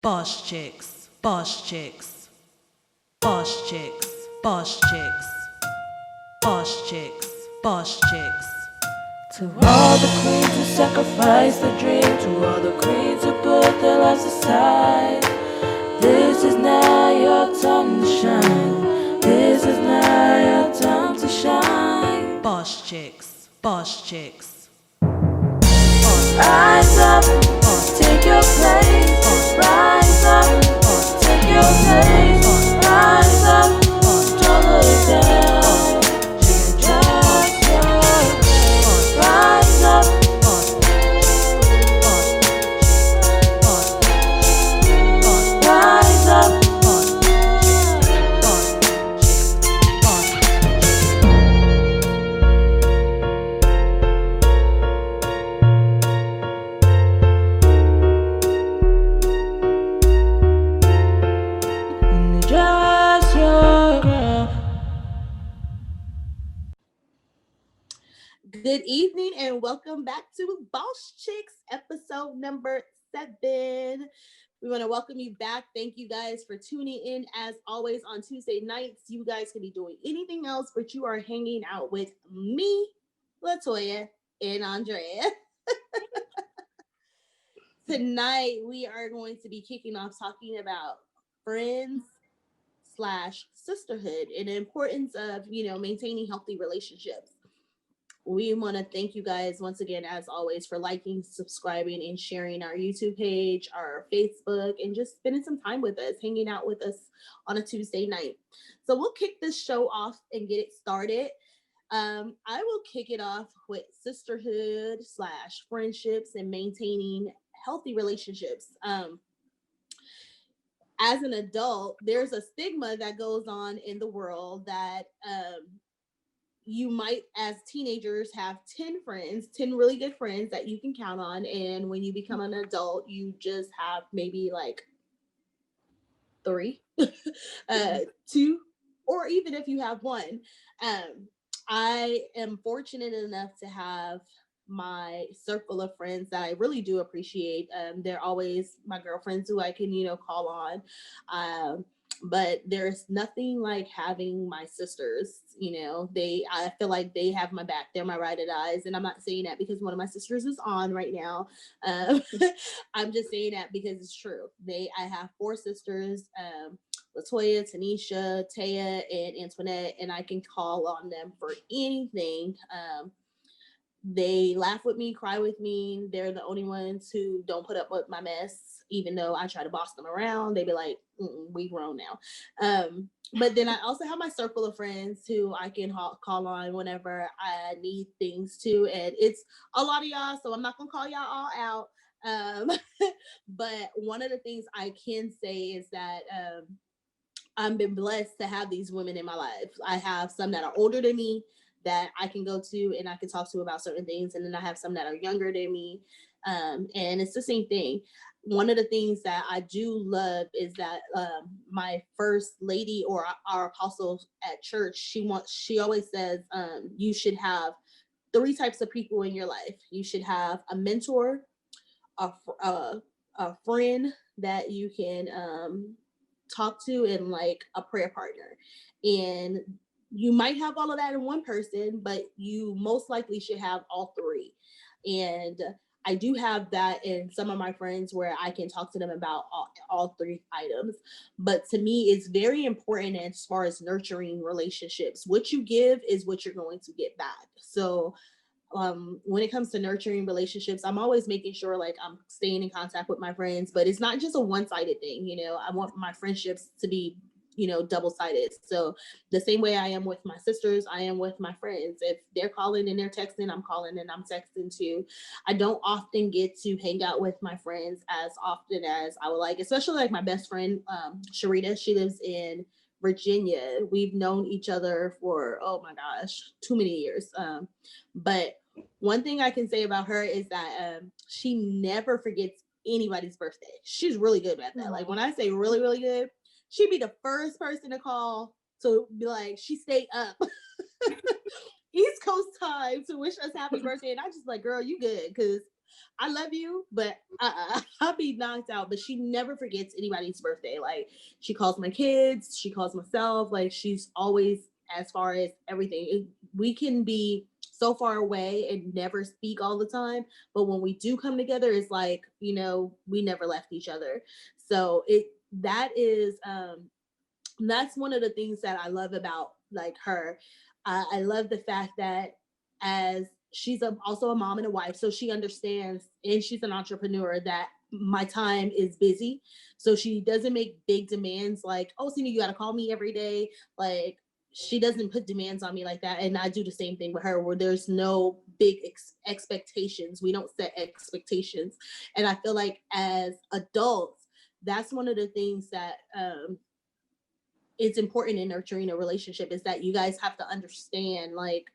Boss chicks, boss chicks, boss chicks, boss chicks, boss chicks, boss chicks. To all the queens who sacrifice their dream, to all the queens who put their lives aside, this is now your time to shine. This is now your time to shine. Boss chicks, boss chicks. Rise up, take your place. Rise up, take your place. Rise up, don't look down. Just rise up. Rise up. Just your girl. Good evening and welcome back to Boss Chicks episode number 7. We want to welcome you back. Thank you guys for tuning in. As always, on Tuesday nights, you guys can be doing anything else, but you are hanging out with me, Latoya, and Andrea. Tonight, we are going to be kicking off talking about friends / sisterhood and the importance of, maintaining healthy relationships. We want to thank you guys once again, as always, for liking, subscribing, and sharing our YouTube page, our Facebook, and just spending some time with us, hanging out with us on a Tuesday night. So we'll kick this show off and get it started. I will kick it off with sisterhood / friendships and maintaining healthy relationships. As an adult, there's a stigma that goes on in the world that you might, as teenagers, have 10 friends, 10 really good friends that you can count on. And when you become an adult, you just have maybe like 3, 2, or even if you have 1. I am fortunate enough to have my circle of friends that I really do appreciate. They're always my girlfriends who I can, call on. But there's nothing like having my sisters. I feel like they have my back. They're my right eyes. And I'm not saying that because one of my sisters is on right now. I'm just saying that because it's true. I have 4 sisters, Latoya, Tunisha, Taya, and Antoinette, and I can call on them for anything. They laugh with me, cry with me. They're the only ones who don't put up with my mess, even though I try to boss them around. They be like, we grown now. But then I also have my circle of friends who I can call on whenever I need things too. And it's a lot of y'all, so I'm not going to call y'all all out. But one of the things I can say is that I've been blessed to have these women in my life. I have some that are older than me that I can go to and I can talk to about certain things. And then I have some that are younger than me. And it's the same thing. One of the things that I do love is that my first lady, or our apostle at church, she always says you should have 3 types of people in your life. You should have a mentor, a friend that you can talk to, and like a prayer partner. And you might have all of that in one person, but you most likely should have all 3. And I do have that in some of my friends where I can talk to them about all 3 items. But to me, it's very important as far as nurturing relationships. What you give is what you're going to get back. So when it comes to nurturing relationships, I'm always making sure like I'm staying in contact with my friends, but it's not just a one-sided thing. I want my friendships to be double-sided. So the same way I am with my sisters, I am with my friends. If they're calling and they're texting, I'm calling and I'm texting too. I don't often get to hang out with my friends as often as I would like, especially like my best friend, Sharita. She lives in Virginia. We've known each other for, oh my gosh, too many years. But one thing I can say about her is that she never forgets anybody's birthday. She's really good at that. Like when I say really, really good, she'd be the first person to call to be like, she stayed up East Coast time to wish us happy birthday. And I just like, girl, you good. Because I love you, but I'll be knocked out. But she never forgets anybody's birthday. Like she calls my kids, she calls myself. Like she's always, as far as everything, we can be so far away and never speak all the time, but when we do come together, it's like, you know, we never left each other. So that is that's one of the things that I love about like her. I love the fact that as she's also a mom and a wife, so she understands, and she's an entrepreneur, that my time is busy. So she doesn't make big demands like, oh, Sena, you got to call me every day. Like she doesn't put demands on me like that. And I do the same thing with her, where there's no big expectations. We don't set expectations. And I feel like as adults, that's one of the things that it's important in nurturing a relationship, is that you guys have to understand like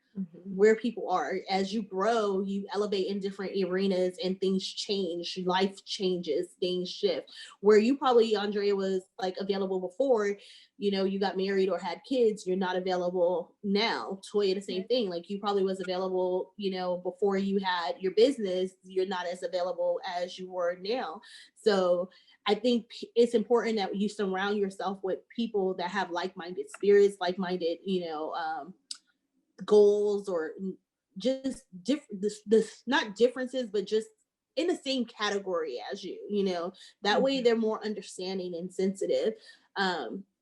where people are. As you grow, you elevate in different arenas and things change, life changes, things shift. Where you probably, Andrea, was like available before, you know, you got married or had kids, you're not available now. Toya, the same thing. Like you probably was available, you know, before you had your business, you're not as available as you were now. So I think it's important that you surround yourself with people that have like-minded spirits, like-minded, you know, goals, or just this not differences, but just in the same category as you know, that way they're more understanding and sensitive.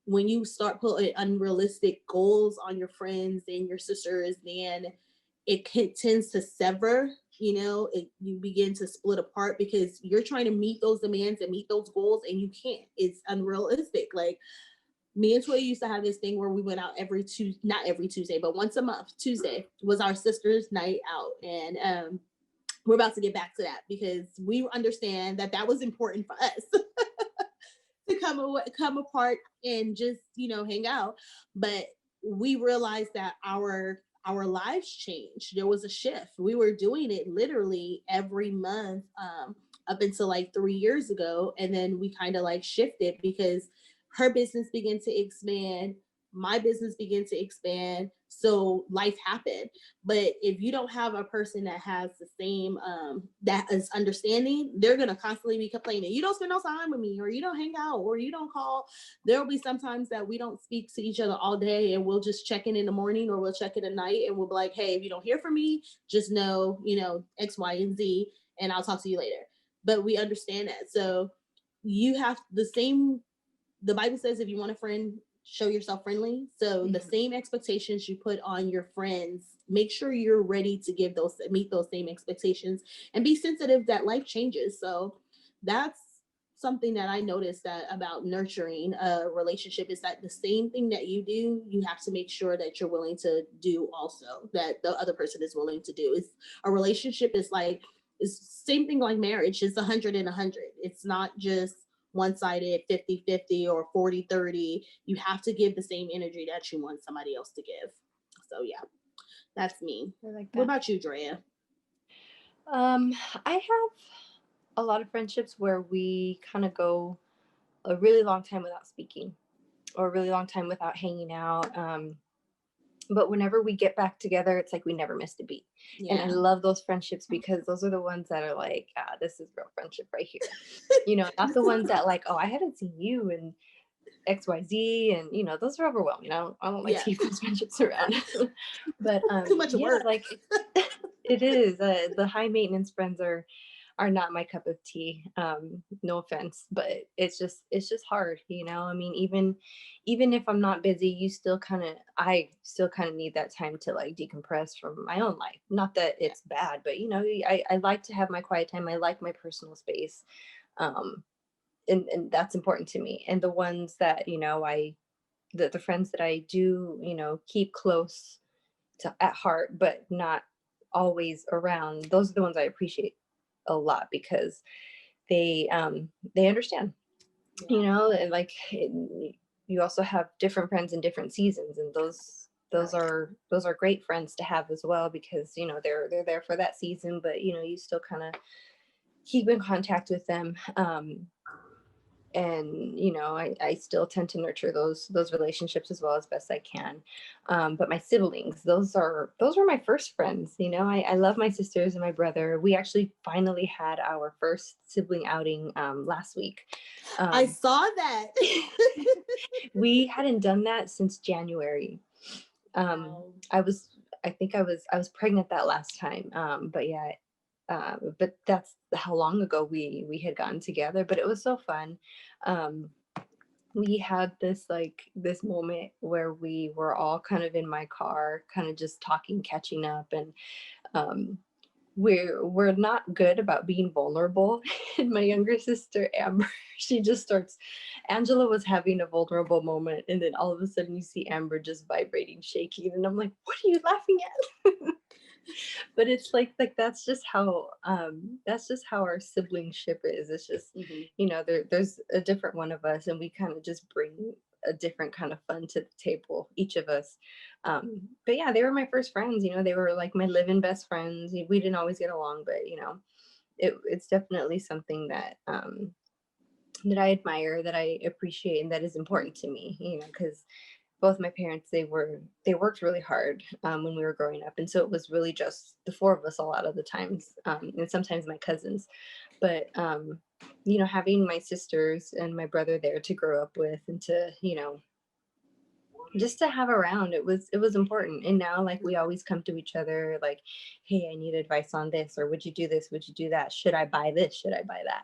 When you start putting unrealistic goals on your friends and your sisters, then tends to sever, you know, you begin to split apart because you're trying to meet those demands and meet those goals and you can't. It's unrealistic. Like me and Toya used to have this thing where we went out every Tuesday, not every Tuesday, but once a month. Tuesday was our sisters' night out. And we're about to get back to that because we understand that that was important for us to come apart and just, you know, hang out. But we realized that our lives changed. There was a shift. We were doing it literally every month up until like 3 years ago. And then we kind of like shifted because her business began to expand, my business began to expand. So life happened. But if you don't have a person that has the same that is understanding, they're gonna constantly be complaining. You don't spend no time with me, or you don't hang out, or you don't call. There'll be sometimes that we don't speak to each other all day, and we'll just check in the morning, or we'll check in at night, and we'll be like, hey, if you don't hear from me, just know, you know, X, Y, and Z, and I'll talk to you later. But we understand that. So you have the same, the Bible says, if you want a friend, show yourself friendly. So the same expectations you put on your friends, make sure you're ready to meet those same expectations, and be sensitive that life changes. So that's something that I noticed that about nurturing a relationship, is that the same thing that you do, you have to make sure that you're willing to do also, that the other person is willing to do. It's a relationship is like, it's same thing like marriage. It's 100 and 100. It's not just one-sided 50-50 or 40-30. You have to give the same energy that you want somebody else to give. So yeah, that's me. I like that. What about you, Drea? I have a lot of friendships where we kind of go a really long time without speaking, or a really long time without hanging out. But whenever we get back together, it's like we never missed a beat. Yeah. And I love those friendships because those are the ones that are like, this is real friendship right here. You know, not the ones that like, oh, I haven't seen you in XYZ, and you know, those are overwhelming. I don't like to keep those friendships around. But too much work. Like it is. The high maintenance friends are not my cup of tea. No offense, but it's just hard, you know. I mean, even if I'm not busy, I still kind of need that time to like decompress from my own life. Not that it's bad, but you know, I like to have my quiet time. I like my personal space. And that's important to me. And the ones that, you know, the friends that I do, you know, keep close to at heart, but not always around, those are the ones I appreciate a lot because they understand, you know. And like you also have different friends in different seasons, and those are great friends to have as well, because you know they're there for that season, but you know you still kind of keep in contact with them. and you know, I still tend to nurture those relationships as well as best I can. But my siblings, those were my first friends. You know, I love my sisters and my brother. We actually finally had our first sibling outing last week. I saw that. We hadn't done that since January. Wow. I think I was pregnant that last time. But yeah, but that's how long ago we had gotten together. But it was so fun. Um, we had this moment where we were all kind of in my car, kind of just talking, catching up, and um, we're not good about being vulnerable. And my younger sister Amber, she just starts. Angela was having a vulnerable moment, and then all of a sudden you see Amber just vibrating, shaking, and I'm like, "What are you laughing at?" But it's like that's just how our siblingship is. It's just, you know, there's a different one of us, and we kind of just bring a different kind of fun to the table, each of us. But yeah, they were my first friends. You know, they were like my living best friends. We didn't always get along, but you know, it's definitely something that that I admire, that I appreciate, and that is important to me. You know, because both my parents, they worked really hard when we were growing up, and so it was really just the four of us a lot of the times, and sometimes my cousins. But you know, having my sisters and my brother there to grow up with, and to, you know, just to have around, it was important. And now, like, we always come to each other like, hey, I need advice on this, or would you do this, would you do that, should I buy this, should I buy that,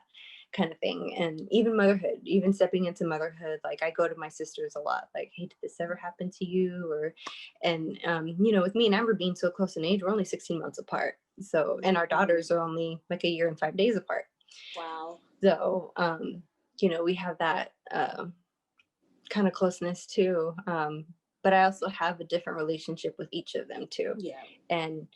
kind of thing. And even motherhood, even stepping into motherhood, like, I go to my sisters a lot, like, hey, did this ever happen to you? Or, and you know, with me and Amber being so close in age, we're only 16 months apart, so, and our daughters are only like a year and 5 days apart. Wow. So you know, we have that kind of closeness too. But I also have a different relationship with each of them too. Yeah. And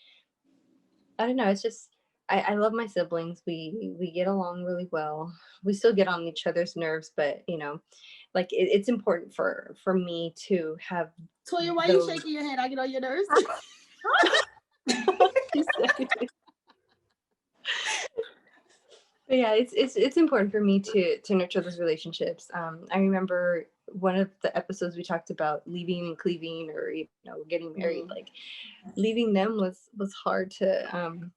I don't know, it's just, I love my siblings. We get along really well. We still get on each other's nerves, but you know, like, it's important for me to have Toya, why those. you shaking your head? I get on your nerves. But yeah, it's important for me to nurture those relationships. I remember one of the episodes we talked about leaving and cleaving, or you know, getting married. Like, leaving them was hard to,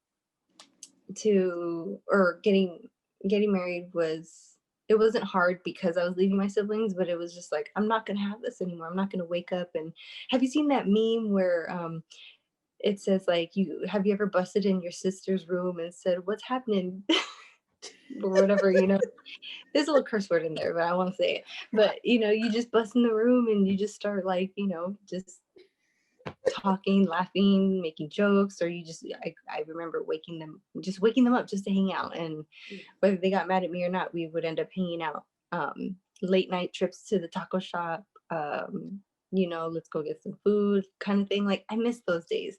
or getting married was, it wasn't hard because I was leaving my siblings, but it was just like, I'm not gonna have this anymore. I'm not gonna wake up and, have you seen that meme where it says like, you have you ever busted in your sister's room and said, what's happening? Or whatever, you know. There's a little curse word in there, but I won't say it. But you know, you just bust in the room and you just start, like, you know, just talking, laughing, making jokes, or you just, I remember waking them up just to hang out. And whether they got mad at me or not, we would end up hanging out. Late night trips to the taco shop, you know, let's go get some food, kind of thing. Like, I miss those days.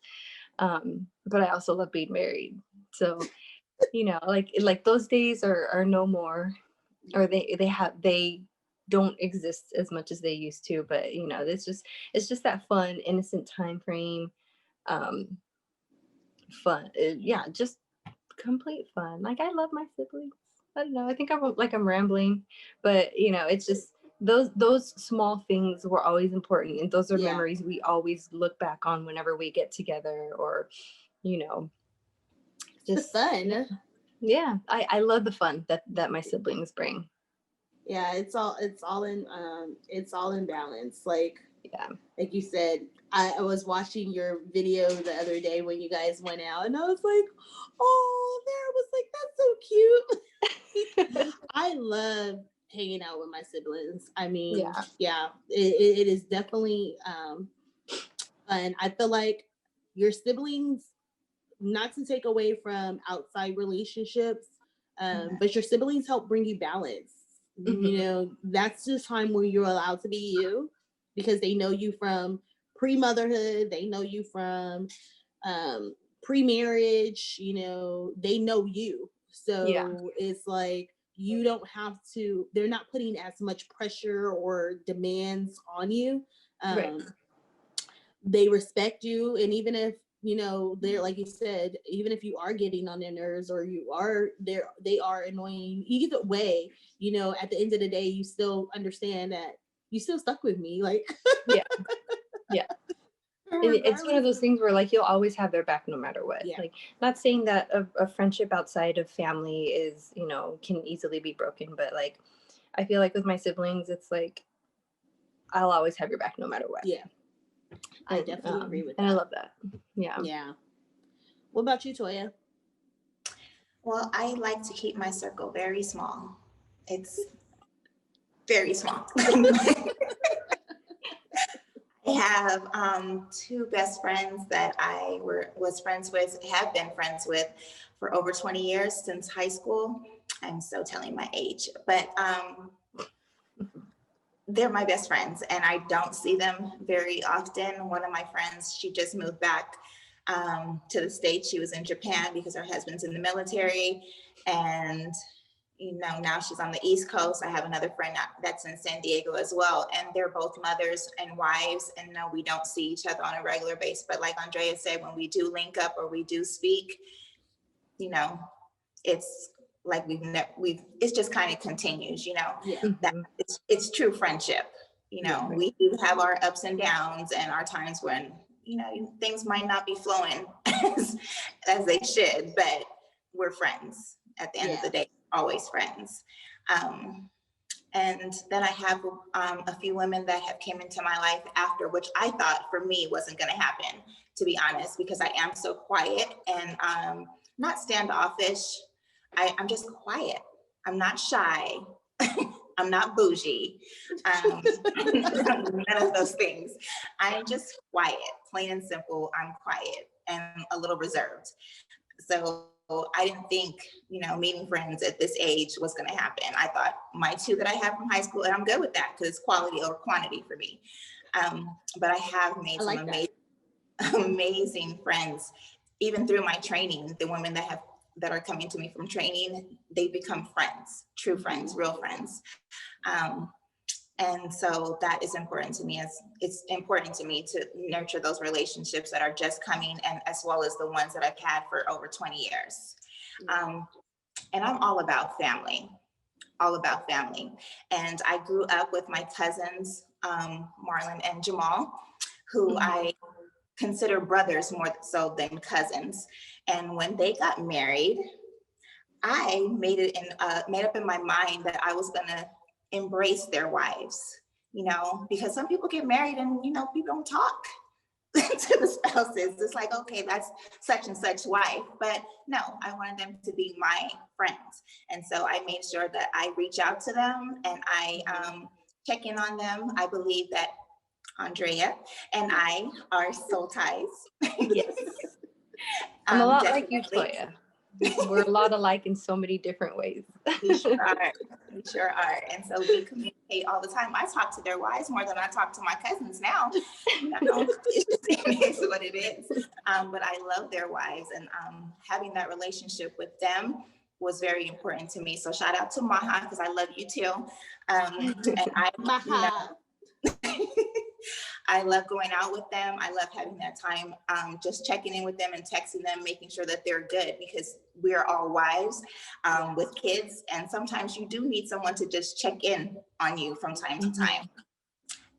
But I also love being married. So, you know, like those days are no more, or they don't exist as much as they used to. But you know, it's just that fun, innocent time frame. um Fun, yeah, just complete fun. Like, I love my siblings. I don't know, I think I'm rambling, but you know, it's just those small things were always important, and those are memories we always look back on whenever we get together, or you know, The just, fun. yeah, I love the fun that my siblings bring. Yeah, it's all in balance. Like, Yeah. like you said, I was watching your video the other day when you guys went out, and I was like, oh, there, I was like, that's so cute. I love hanging out with my siblings. I mean, yeah, it is definitely fun. I feel like your siblings, not to take away from outside relationships, but your siblings help bring you balance. You know, that's the time where you're allowed to be you, because they know you from pre-motherhood, they know you from pre-marriage, you know, they know you. So it's like, you don't have to, they're not putting as much pressure or demands on you. Right. They respect you, and even if you know, they're like you said, even if you are getting on their nerves or you are there, they are annoying. Either way, you know, at the end of the day, you still understand that you still stuck with me. Like, Yeah. Yeah. It's one of regardless. those things where like you'll always have their back no matter what. Yeah. Like, not saying that a friendship outside of family is, you know, can easily be broken, but like I feel like with my siblings, it's like I'll always have your back no matter what. Yeah. I definitely agree with that. And I love that. Yeah. Yeah. What about you, Toya? Well, I like to keep my circle very small. It's very small. I have two best friends that I was friends with, have been friends with for over 20 years since high school. I'm so telling my age, but they're my best friends and I don't see them very often. One of my friends, she just moved back to the States. She was in Japan because her husband's in the military, and you know, now she's on the East Coast. I have another friend that's in San Diego as well, and they're both mothers and wives, and no, we don't see each other on a regular basis, but like Andrea said, when we do link up or we do speak, you know, it's like it's just kind of continues, you know. Yeah. That it's true friendship, you know. Yeah. We do have our ups and downs and our times when, you know, things might not be flowing as they should, but we're friends at the end of the day, always friends. And then I have a few women that have came into my life after, which I thought for me wasn't going to happen, to be honest, because I am so quiet and not standoffish. I'm just quiet. I'm not shy. I'm not bougie. None of those things. I'm just quiet, plain and simple. I'm quiet and a little reserved. So I didn't think, you know, meeting friends at this age was going to happen. I thought my two that I have from high school, and I'm good with that because it's quality over quantity for me. But I have made some amazing friends, even through my training. The women that are coming to me from training, they become friends, true friends, real friends. And so that is important to me. It's important to me to nurture those relationships that are just coming, and as well as the ones that I've had for over 20 years. And I'm all about family. And I grew up with my cousins, Marlon and Jamal, who I consider brothers more so than cousins. And when they got married, I made up in my mind that I was gonna embrace their wives, you know, because some people get married and, you know, people don't talk to the spouses. It's like, okay, that's such and such wife, but no, I wanted them to be my friends. And so I made sure that I reach out to them and I check in on them. I believe that Andrea and I are soul ties. Yes. I'm a lot definitely. like you, Toya. We're a lot alike in so many different ways. We sure are. We sure are. And so we communicate all the time. I talk to their wives more than I talk to my cousins now. You know, it's what it is. But I love their wives, and having that relationship with them was very important to me. So shout out to Maha, because I love you too. And I, Maha. I love going out with them. I love having that time, just checking in with them and texting them, making sure that they're good, because we are all wives with kids. And sometimes you do need someone to just check in on you from time to time.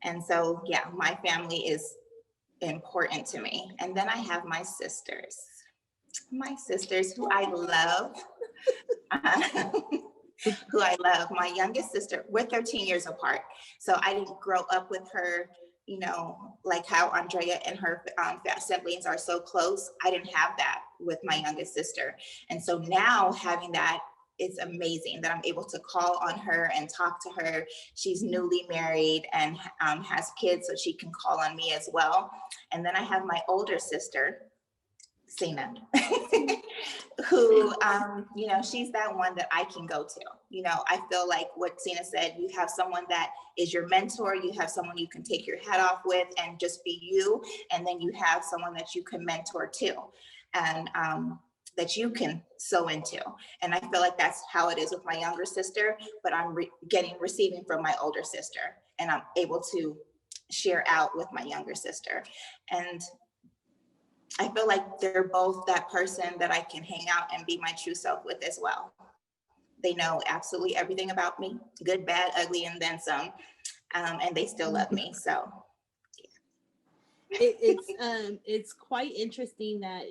And so, yeah, my family is important to me. And then I have my sisters who I love. Who I love. My youngest sister, we're 13 years apart. So I didn't grow up with her, you know, like how Andrea and her siblings are so close. I didn't have that with my youngest sister. And so now having that, it's amazing that I'm able to call on her and talk to her. She's newly married and has kids, so she can call on me as well. And then I have my older sister, Sena, who, you know, she's that one that I can go to. You know, I feel like what Sena said, you have someone that is your mentor, you have someone you can take your hat off with and just be you. And then you have someone that you can mentor too, and that you can sow into. And I feel like that's how it is with my younger sister, but I'm receiving from my older sister, and I'm able to share out with my younger sister. And I feel like they're both that person that I can hang out and be my true self with as well. They know absolutely everything about me, good, bad, ugly, and then some, and they still love me. So It's quite interesting that,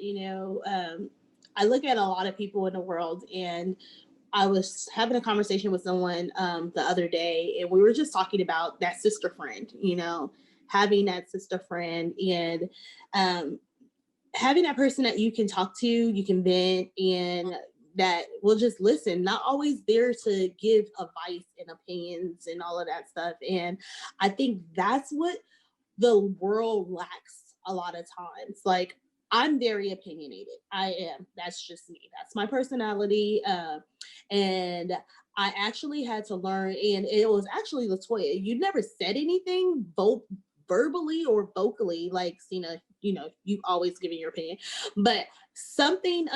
I look at a lot of people in the world, and I was having a conversation with someone the other day, and we were just talking about that sister friend, having that sister friend, and having that person that you can talk to, you can vent, and that will just listen, not always there to give advice and opinions and all of that stuff. And I think that's what the world lacks a lot of times. Like, I'm very opinionated. I am. That's just me. That's my personality. And I actually had to learn, and it was actually Latoya. You never said anything verbally or vocally, like Sena, you always giving your opinion. But something,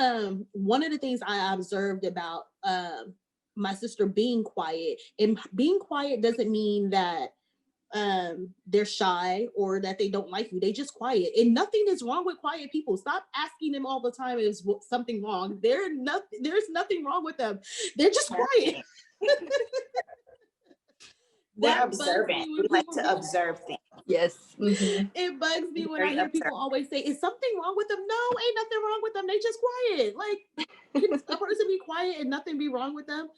one of the things I observed about my sister being quiet, and being quiet doesn't mean that they're shy or that they don't like you. They just quiet, and nothing is wrong with quiet people. Stop asking them all the time, is something wrong? There's nothing wrong with them. They're just quiet. We're observant. We like to observe things. Yes. Mm-hmm. It bugs me when I hear people always say, is something wrong with them? No, ain't nothing wrong with them. They just quiet. Like, can a person be quiet and nothing be wrong with them?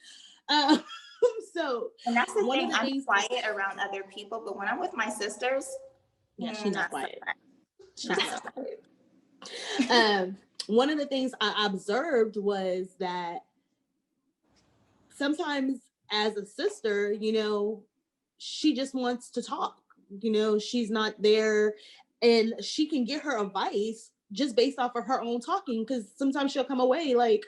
So, and that's the thing. I'm quiet around other people, but when I'm with my sisters, she's not quiet. She's not quiet. One of the things I observed was that sometimes as a sister, she just wants to talk. She's not there, and she can get her advice just based off of her own talking, because sometimes she'll come away like,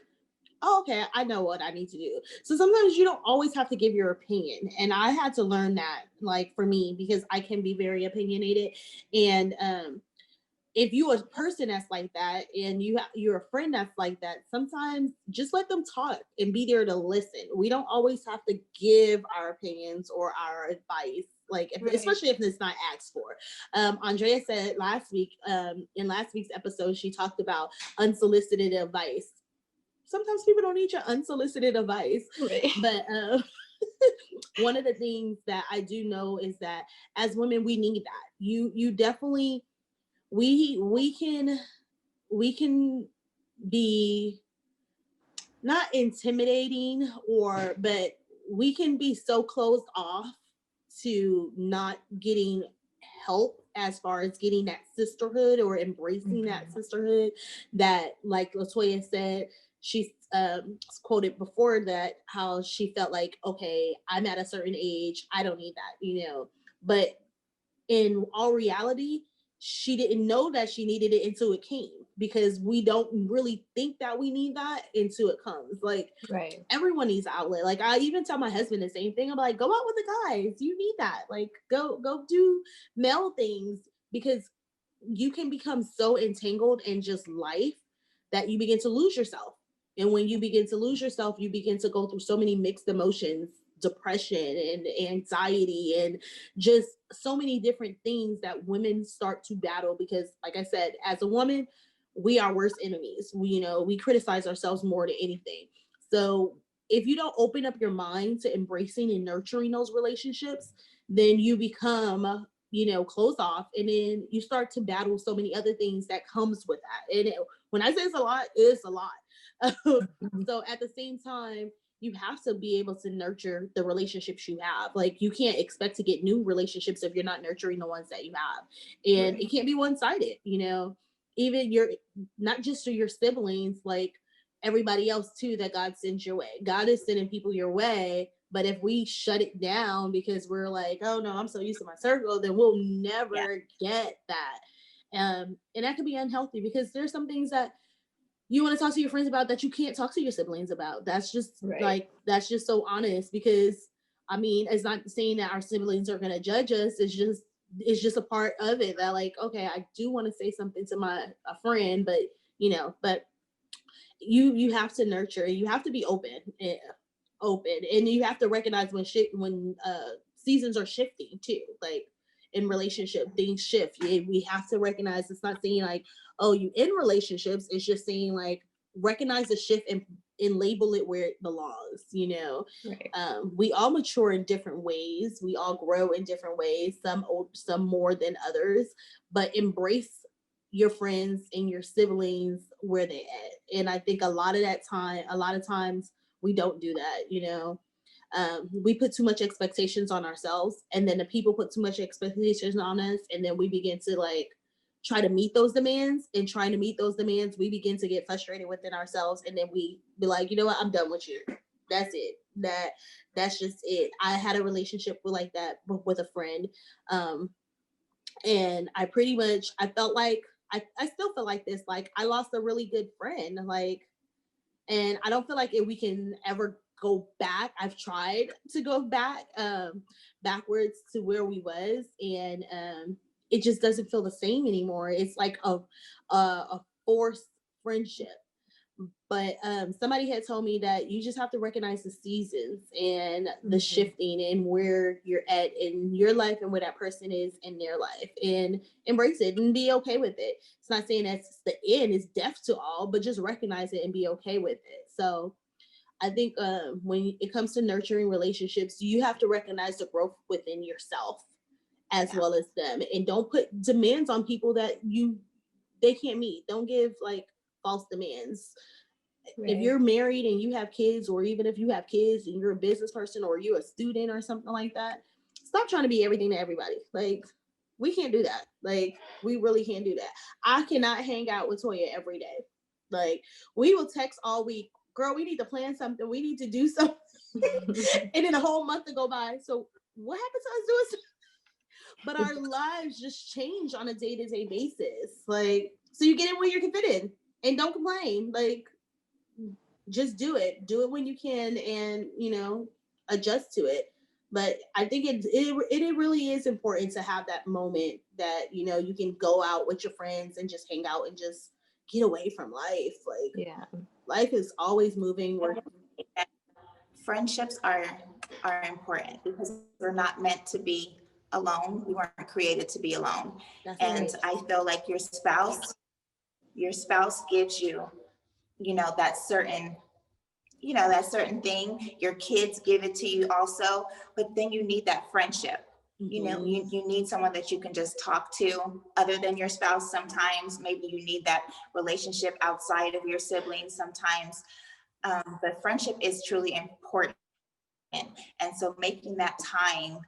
oh, okay, I know what I need to do. So sometimes you don't always have to give your opinion. And I had to learn that, like, for me, because I can be very opinionated. And if you're a person that's like that, and you're a friend that's like that, sometimes just let them talk and be there to listen. We don't always have to give our opinions or our advice, like, especially if it's not asked for. Andrea said last week, in last week's episode, she talked about unsolicited advice. Sometimes people don't need your unsolicited advice. Right. But one of the things that I do know is that as women, we need that. You definitely, we can be not intimidating, but we can be so closed off to not getting help as far as getting that sisterhood or embracing that sisterhood, that, like Latoya said, she's quoted before that, how she felt like, okay, I'm at a certain age, I don't need that, but in all reality, she didn't know that she needed it until it came, because we don't really think that we need that until it comes. Like, right. Everyone needs an outlet. Like, I even tell my husband the same thing. I'm like, go out with the guys. You need that. Like, go do male things, because you can become so entangled in just life that you begin to lose yourself. And when you begin to lose yourself, you begin to go through so many mixed emotions, depression and anxiety, and just so many different things that women start to battle, because, like I said, as a woman, we are worst enemies. We criticize ourselves more than anything. So if you don't open up your mind to embracing and nurturing those relationships, then you become, closed off, and then you start to battle so many other things that comes with that. And when I say it's a lot. So at the same time, you have to be able to nurture the relationships you have. Like, you can't expect to get new relationships if you're not nurturing the ones that you have. And It can't be one-sided, even not just to your siblings, like everybody else too, that God sends your way. God is sending people your way. But if we shut it down because we're like, oh no, I'm so used to my circle, then we'll never get that. And that could be unhealthy, because there's some things that you want to talk to your friends about that you can't talk to your siblings about. That's just that's just so honest, because I mean, it's not saying that our siblings are going to judge us. It's just a part of it that, like, okay, I do want to say something to a friend, but you have to nurture, you have to be open, and you have to recognize when seasons are shifting too. Like, in relationship, things shift. We have to recognize it's not saying like, oh, you in relationships. It's just saying like, recognize the shift and label it where it belongs. Right. We all mature in different ways. We all grow in different ways. Some more than others, but embrace your friends and your siblings where they at. And I think a lot of times we don't do that. We put too much expectations on ourselves, and then the people put too much expectations on us, and then we begin to like try to meet those demands. And trying to meet those demands, we begin to get frustrated within ourselves, and then we be like, you know what, I'm done with you. That's it. That's just it. I had a relationship like that with a friend, and I felt like I still feel like this. Like, I lost a really good friend. Like, and I don't feel like we can ever go back. I've tried to go backwards to where we was, and it just doesn't feel the same anymore. It's like a forced friendship. But somebody had told me that you just have to recognize the seasons and the shifting and where you're at in your life and where that person is in their life, and embrace it and be okay with it. It's not saying that's the end, it's death to all, but just recognize it and be okay with it. So I think when it comes to nurturing relationships, you have to recognize the growth within yourself as well as them, and don't put demands on people that they can't meet. Don't give like false demands. Right. If you're married and you have kids, or even if you have kids and you're a business person or you're a student or something like that, stop trying to be everything to everybody. Like, we can't do that. Like, we really can't do that. I cannot hang out with Toya every day. Like, we will text all week, girl, we need to plan something, we need to do something. And then a whole month to go by. So what happened to us doing? But our lives just change on a day-to-day basis. Like, so you get in where you can fit in and don't complain. Like, just do it when you can, and adjust to it. But I think it really is important to have that moment that you can go out with your friends and just hang out and just get away from life. Like, life is always moving. Friendships are important because we're not meant to be alone. We weren't created to be alone. That's and right. I feel like your spouse gives you that certain thing. Your kids give it to you also, but then you need that friendship. You need someone that you can just talk to other than your spouse. Sometimes maybe you need that relationship outside of your siblings sometimes. But friendship is truly important. And so making that time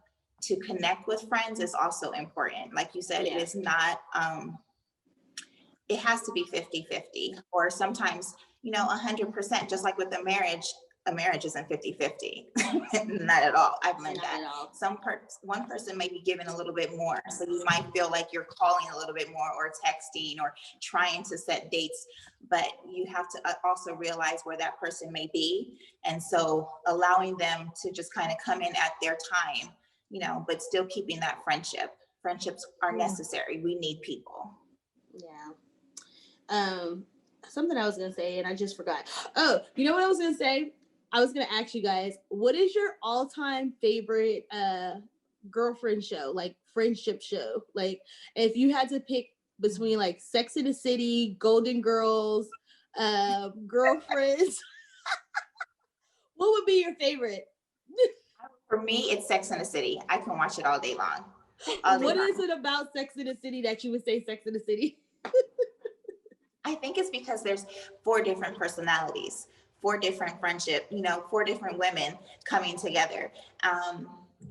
to connect with friends is also important. Like you said, it is not, it has to be 50-50, or sometimes 100%, just like with a marriage isn't 50-50. Not at all. I've learned that. One person may be giving a little bit more, so you might feel like you're calling a little bit more, or texting, or trying to set dates, but you have to also realize where that person may be, and so allowing them to just kind of come in at their time, but still keeping that friendship. Friendships are necessary. We need people. Something I was gonna say and I just forgot. Oh, you know what I was gonna say? I was gonna ask you guys, what is your all-time favorite girlfriend show, like friendship show? Like, if you had to pick between like Sex and the City, Golden Girls, Girlfriends, what would be your favorite? For me, it's Sex and the City. I can watch it all day long. What is it about Sex and the City that you would say Sex and the City? I think it's because there's 4 different personalities, 4 different friendship, 4 different women coming together.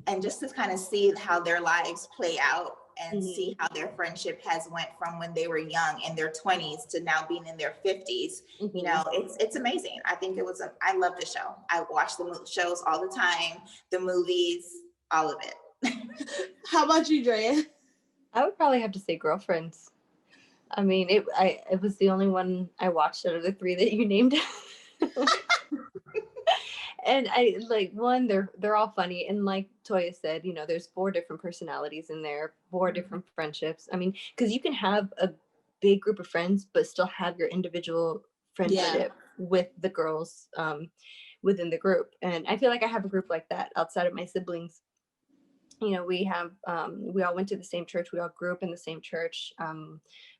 And just to kind of see how their lives play out and see how their friendship has went from when they were young in their 20s to now being in their 50s. It's amazing. I think I love the show. I watch the shows all the time, the movies, all of it. How about you, Drea? I would probably have to say Girlfriends. I mean, it was the only one I watched out of the 3 that you named. And I like, one, they're all funny, and like Toya said, there's 4 different personalities in there, 4 different friendships. I mean, because you can have a big group of friends but still have your individual friendship with the girls within the group. And I feel like I have a group like that outside of my siblings. we have, we all went to the same church. We all grew up in the same church.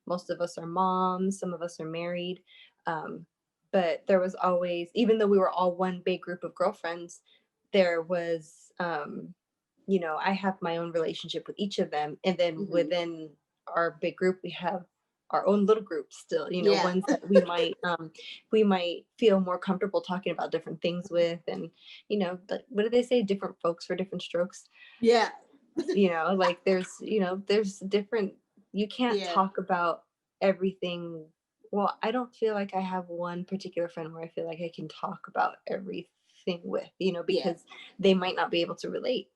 Most of us are moms, some of us are married. But there was always, even though we were all one big group of girlfriends, there was, I have my own relationship with each of them. And then within our big group, we have our own little groups still, ones that we might feel more comfortable talking about different things with. And, what do they say? Different folks for different strokes. Yeah. Like there's different, you can't talk about everything. Well, I don't feel like I have one particular friend where I feel like I can talk about everything with, because they might not be able to relate,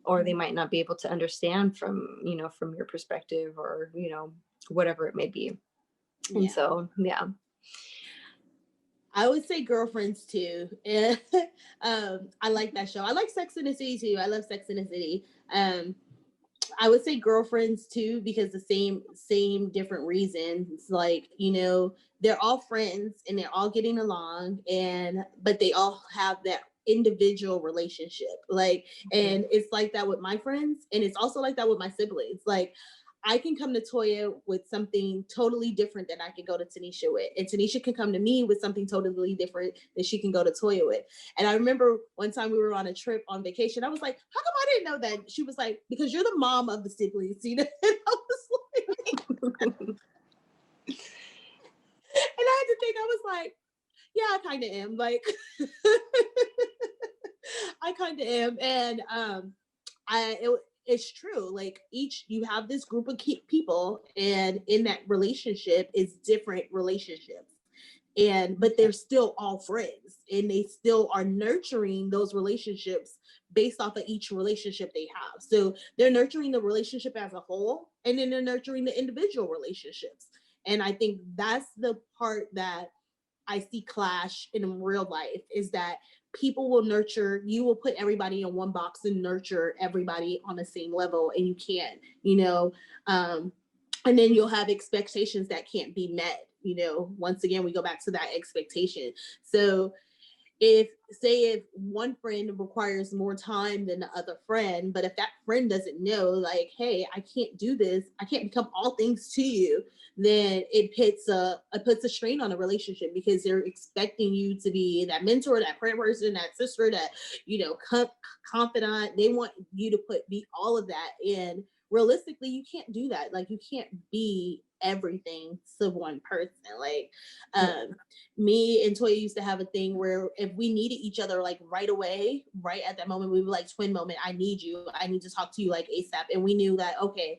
or they might not be able to understand from your perspective, or, whatever it may be. And so, I would say girlfriends too. I like that show. I like Sex and the City too. I love Sex and the City. I would say girlfriends too, because the same different reasons. Like, they're all friends and they're all getting along, but they all have that individual relationship. Like, and it's like that with my friends, and it's also like that with my siblings. Like, I can come to Toya with something totally different than I can go to Tunisha with. And Tunisha can come to me with something totally different that she can go to Toya with. And I remember one time we were on a trip on vacation. I was like, how come I didn't know that? She was like, because you're the mom of the siblings, And I was like, and I had to think, I was like, yeah, I kind of am. Like, I kind of am. And it's true. Like, you have this group of people, and in that relationship is different relationships, but they're still all friends, and they still are nurturing those relationships based off of each relationship they have. So they're nurturing the relationship as a whole, and then they're nurturing the individual relationships. And I think that's the part that I see clash in real life, is that people will you will put everybody in one box and nurture everybody on the same level, and you can't, and then you'll have expectations that can't be met. Once again, we go back to that expectation. So if one friend requires more time than the other friend, but if that friend doesn't know, like, hey, I can't do this, I can't become all things to you, then it puts a strain on a relationship, because they're expecting you to be that mentor, that prayer person, that sister, that confidant. They want you to be all of that, and realistically, you can't do that. Like, you can't be everything to one person. Like, me and Toya used to have a thing where if we needed each other, like right away, right at that moment, we were like, twin moment, I need you, I need to talk to you like ASAP. And we knew that, okay,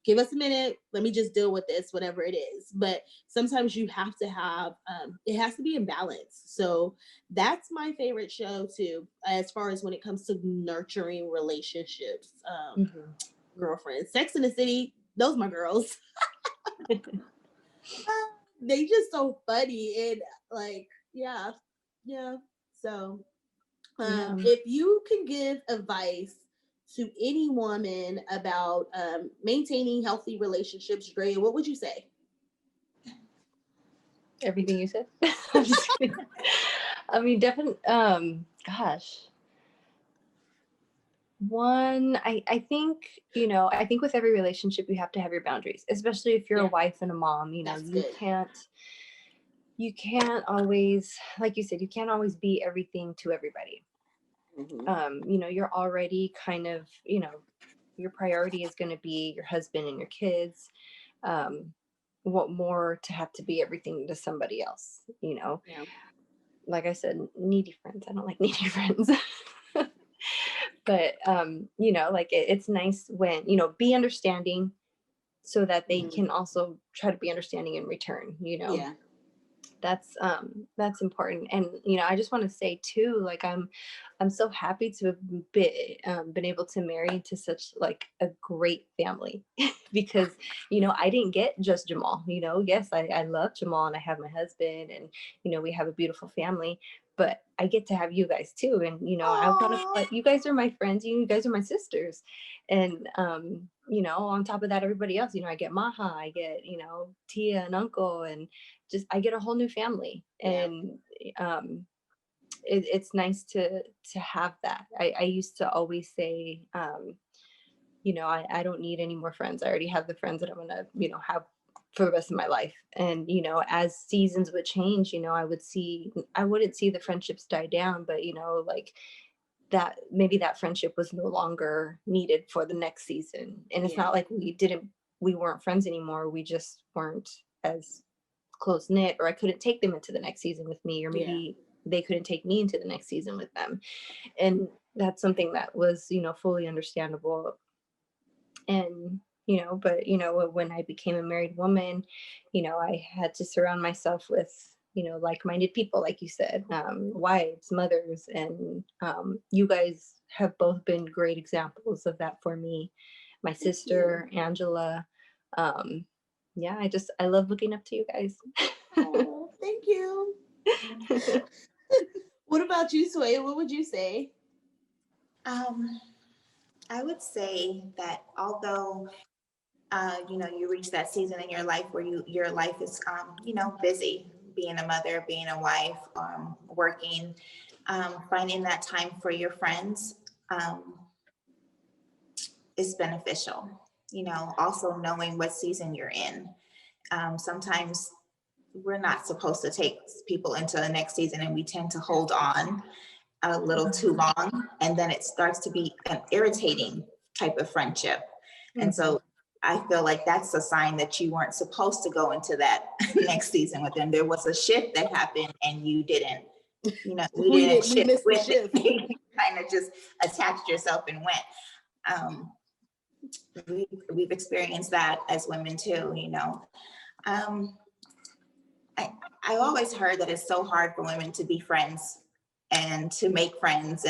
give us a minute, let me just deal with this, whatever it is. But sometimes you have to have, it has to be in balance. So that's my favorite show too, as far as when it comes to nurturing relationships. Girlfriends, Sex in the City, those my girls. They just so funny, and like, yeah. So if you can give advice to any woman about maintaining healthy relationships, Drea, what would you say? Everything you said. I mean, definitely. Gosh. One, I think, I think with every relationship, you have to have your boundaries, especially if you're a wife and a mom. You can't always, like you said, you can't always be everything to everybody. You're already kind of, your priority is going to be your husband and your kids. What more to have to be everything to somebody else, Like I said, needy friends. I don't like needy friends. But, like it's nice when, be understanding, so that they can also try to be understanding in return, That's important. And, I just want to say too, like, I'm so happy to have been able to marry into such like a great family, because, I didn't get just Jamal, yes, I love Jamal, and I have my husband, and, we have a beautiful family, but I get to have you guys too. And, I want to, like, you guys are my friends, you guys are my sisters. And, on top of that, everybody else, I get Maha, I get, Tia and Uncle, and just, I get a whole new family. And, it's nice to have that. I used to always say, you know, I don't need any more friends. I already have the friends that I'm gonna, you know, have for the rest of my life. And, you know, as seasons would change, you know, I wouldn't see the friendships die down, but, you know, like that maybe that friendship was no longer needed for the next season. And it's not like we weren't friends anymore. We just weren't as close knit, or I couldn't take them into the next season with me, or maybe they couldn't take me into the next season with them. And that's something that was, you know, fully understandable. And, you know, but, you know, when I became a married woman, you know, I had to surround myself with, you know, like-minded people, like you said, wives, mothers, and you guys have both been great examples of that for me. My sister, Angela. Yeah, I love looking up to you guys. Oh, thank you. What about you, Sway? What would you say? I would say that although you know, you reach that season in your life where your life is you know, busy, being a mother, being a wife, working, finding that time for your friends is beneficial. You know, also knowing what season you're in. Sometimes we're not supposed to take people into the next season, and we tend to hold on a little too long, and then it starts to be an irritating type of friendship. And so I feel like that's a sign that you weren't supposed to go into that next season with them. There was a shift that happened and you didn't, you know, we didn't shift with it. You kind of just attached yourself and went. We've experienced that as women too, you know. I've always heard that it's so hard for women to be friends and to make friends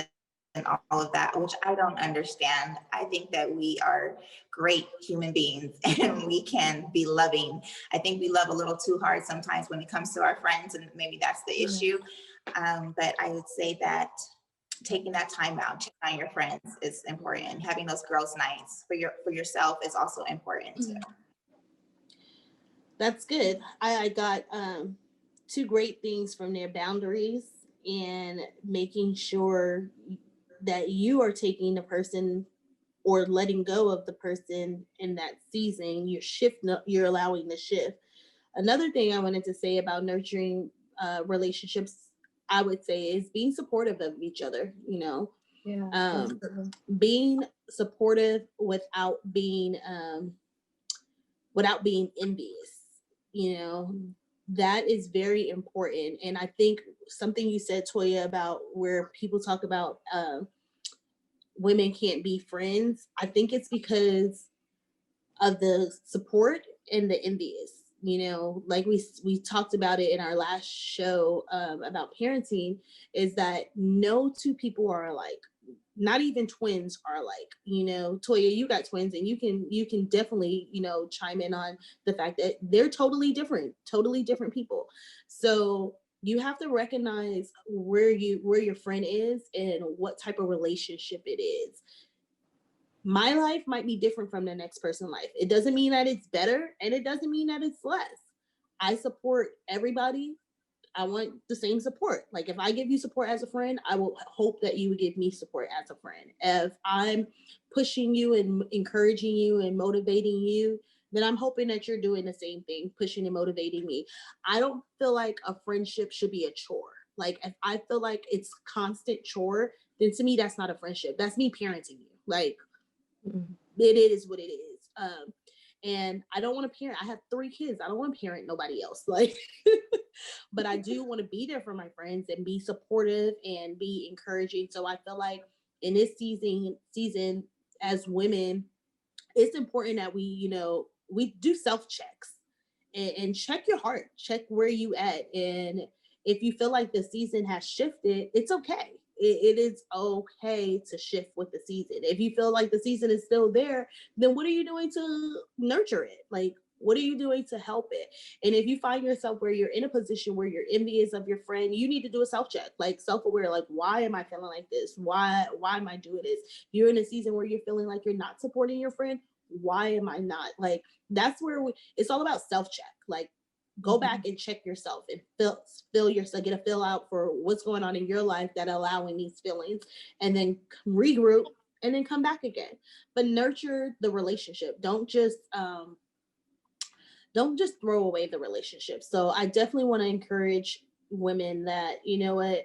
and all of that, which I don't understand. I think that we are great human beings and we can be loving. I think we love a little too hard sometimes when it comes to our friends, and maybe that's the issue. But I would say that taking that time out, checking on your friends is important. Having those girls' nights for yourself is also important too. That's good. I got two great things from their: boundaries and making sure that you are taking the person or letting go of the person in that season. You're allowing the shift. Another thing I wanted to say about nurturing relationships, I would say, is being supportive of each other. You know, being supportive without being envious. You know, that is very important. And I think something you said, Toya, about where people talk about women can't be friends, I think it's because of the support and the envious. You know, like we talked about it in our last show about parenting, is that no two people are alike. Not even twins are alike. You know, Toya, you got twins, and you can definitely, you know, chime in on the fact that they're totally different people. So you have to recognize where your friend is and what type of relationship it is. My life might be different from the next person's life. It doesn't mean that it's better, and it doesn't mean that it's less. I support everybody. I want the same support. Like, if I give you support as a friend, I will hope that you would give me support as a friend. If I'm pushing you and encouraging you and motivating you, then I'm hoping that you're doing the same thing, pushing and motivating me. I don't feel like a friendship should be a chore. Like, if I feel like it's constant chore, then to me, that's not a friendship. That's me parenting you. Like, it is what it is. And I don't want to parent. I have 3 kids. I don't want to parent nobody else. Like, but I do want to be there for my friends and be supportive and be encouraging. So I feel like in this season as women, it's important that we, you know, we do self-checks and check your heart, check where you at. And if you feel like the season has shifted, it's okay. It is okay to shift with the season. If you feel like the season is still there, then what are you doing to nurture it? Like, what are you doing to help it? And if you find yourself where you're in a position where you're envious of your friend, you need to do a self-check, like self-aware, like, why am I feeling like this? Why am I doing this? You're in a season where you're feeling like you're not supporting your friend. Why am I not? Like, that's where it's all about self-check. Like, go back and check yourself and feel yourself, get a feel out for what's going on in your life that allowing these feelings, and then regroup and then come back again. But nurture the relationship. Don't just throw away the relationship. So I definitely want to encourage women that, you know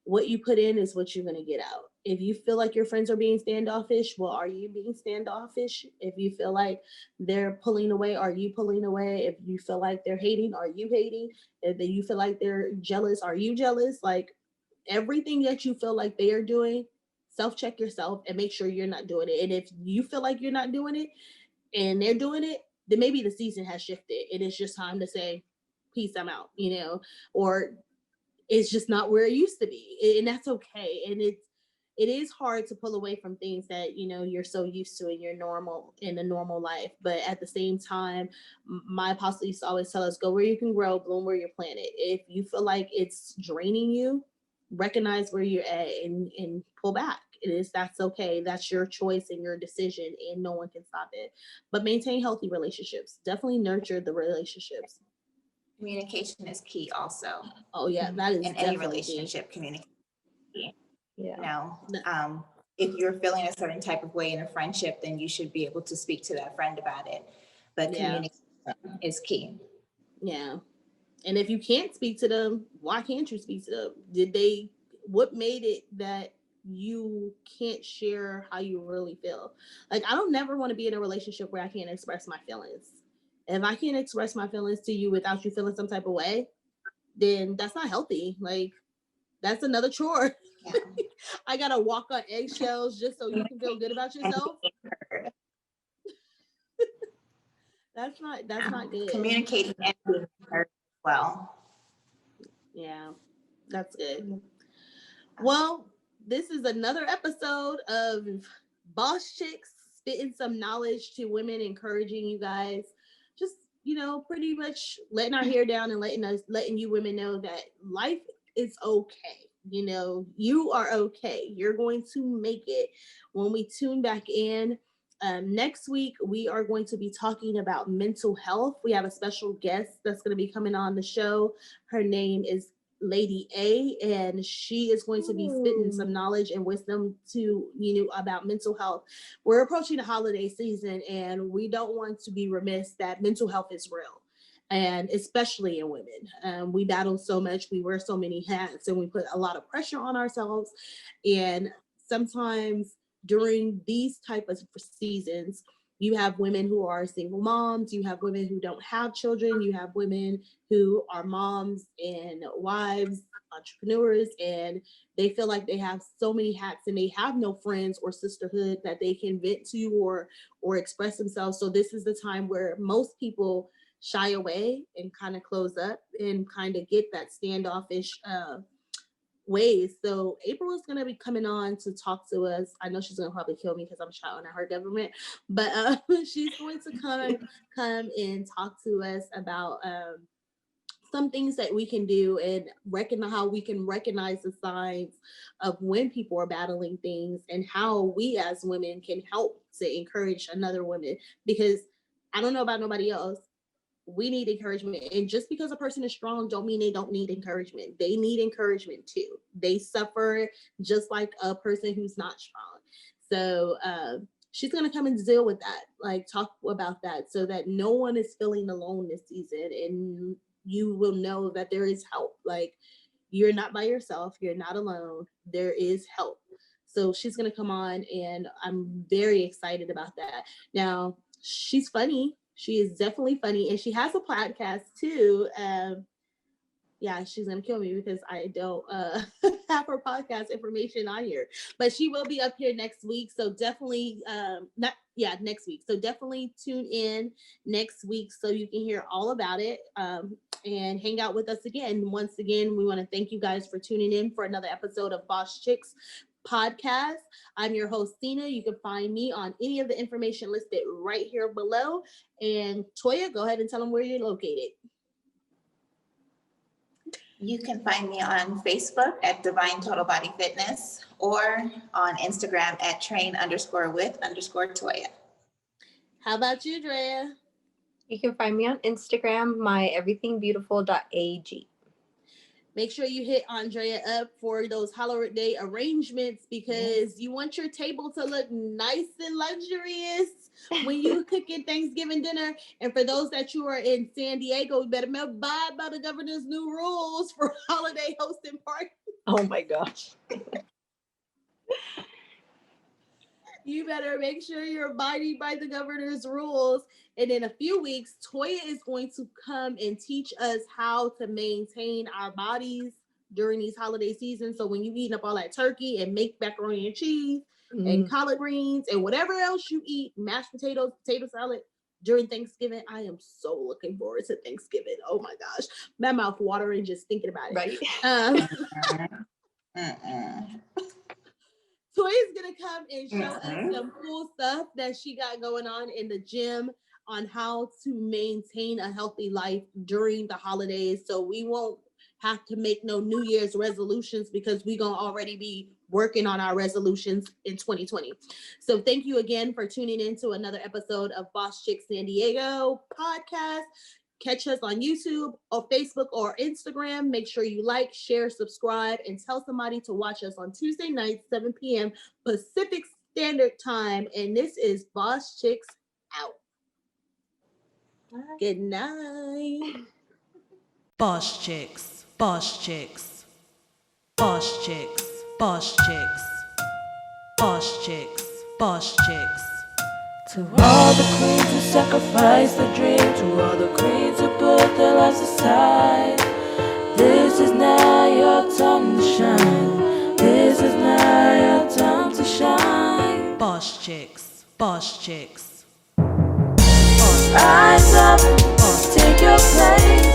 what you put in is what you're going to get out. If you feel like your friends are being standoffish, well, are you being standoffish? If you feel like they're pulling away, are you pulling away? If you feel like they're hating, are you hating? If you feel like they're jealous, are you jealous? Like, everything that you feel like they are doing, self-check yourself and make sure you're not doing it. And if you feel like you're not doing it and they're doing it, then maybe the season has shifted and it's just time to say, peace, I'm out, or it's just not where it used to be. And that's okay. And it is hard to pull away from things that, you're so used to in a normal life. But at the same time, my apostle used to always tell us, go where you can grow, bloom where you're planted. If you feel like it's draining you, recognize where you're at and pull back. That's okay. That's your choice and your decision, and no one can stop it. But maintain healthy relationships. Definitely nurture the relationships. Communication is key also. Oh yeah, that is in any relationship. Communication. Yeah. If you're feeling a certain type of way in a friendship, then you should be able to speak to that friend about it. But communication is key. Yeah. And if you can't speak to them, why can't you speak to them? What made it that you can't share how you really feel? Like, I don't never want to be in a relationship where I can't express my feelings. If I can't express my feelings to you without you feeling some type of way, then that's not healthy. Like, that's another chore. Yeah. I gotta walk on eggshells just so you can feel good about yourself. That's not good. Communicating and being heard as well. Yeah, that's good. Well, this is another episode of Boss Chicks, spitting some knowledge to women, encouraging you guys, just, pretty much letting our hair down and letting you women know that life is okay. You are okay. You're going to make it. When we tune back in next week, we are going to be talking about mental health. We have a special guest that's going to be coming on the show. Her name is Lady A, and she is going to be spitting some knowledge and wisdom to about mental health. We're approaching the holiday season, and we don't want to be remiss that mental health is real, and especially in women. We battle so much, we wear so many hats, and we put a lot of pressure on ourselves. And sometimes during these type of seasons, you have women who are single moms, you have women who don't have children, you have women who are moms and wives, entrepreneurs, and they feel like they have so many hats and they have no friends or sisterhood that they can vent to or express themselves. So this is the time where most people shy away and kind of close up and kind of get that standoffish ways. So April is going to be coming on to talk to us. I know she's going to probably kill me because I'm shouting at her government, but she's going to come and talk to us about some things that we can do and recognize how we can recognize the signs of when people are battling things and how we as women can help to encourage another woman. Because I don't know about nobody else, we need encouragement. And just because a person is strong don't mean they don't need encouragement. They need encouragement too. They suffer just like a person who's not strong. So she's going to come and deal with that, like talk about that, so that no one is feeling alone this season, and you will know that there is help. Like, you're not by yourself, you're not alone, there is help. So she's going to come on, and I'm very excited about that. Now, she's funny. She is definitely funny, and she has a podcast too. Yeah, she's gonna kill me because I don't have her podcast information on here, but she will be up here next week. So definitely, next week. So definitely tune in next week so you can hear all about it and hang out with us again. Once again, we want to thank you guys for tuning in for another episode of Boss Chicks podcast. I'm your host, Sena. You can find me on any of the information listed right here below. And Toya, go ahead and tell them where you're located. You can find me on Facebook at Divine Total Body Fitness or on Instagram at train_with_Toya. How about you, Andrea? You can find me on Instagram, my everythingbeautiful.ag. Make sure you hit Andrea up for those holiday arrangements because you want your table to look nice and luxurious when you cooking Thanksgiving dinner. And for those that you are in San Diego, you better abide by the governor's new rules for holiday hosting parties. Oh my gosh. You better make sure you're abiding by the governor's rules. And in a few weeks, Toya is going to come and teach us how to maintain our bodies during these holiday seasons. So when you eating up all that turkey and make macaroni and cheese and collard greens and whatever else you eat, mashed potatoes, potato salad during Thanksgiving, I am so looking forward to Thanksgiving. Oh my gosh, my mouth watering just thinking about it. Right. Toya's gonna come and show us some cool stuff that she got going on in the gym on how to maintain a healthy life during the holidays. So we won't have to make no New Year's resolutions because we're gonna already be working on our resolutions in 2020. So thank you again for tuning in to another episode of Boss Chix San Diego podcast. Catch us on YouTube or Facebook or Instagram. Make sure you like, share, subscribe, and tell somebody to watch us on Tuesday nights, 7 p.m. Pacific Standard Time. And this is Boss Chix out. Bye. Good night. Boss Chix, Boss Chix, Boss Chix, Boss Chix, Boss Chix, Boss Chix. To all the queens who sacrifice the dream, to all the queens who put their lives aside, this is now your time to shine. This is now your time to shine. Boss Chix, Boss Chix. Rise up, take your place.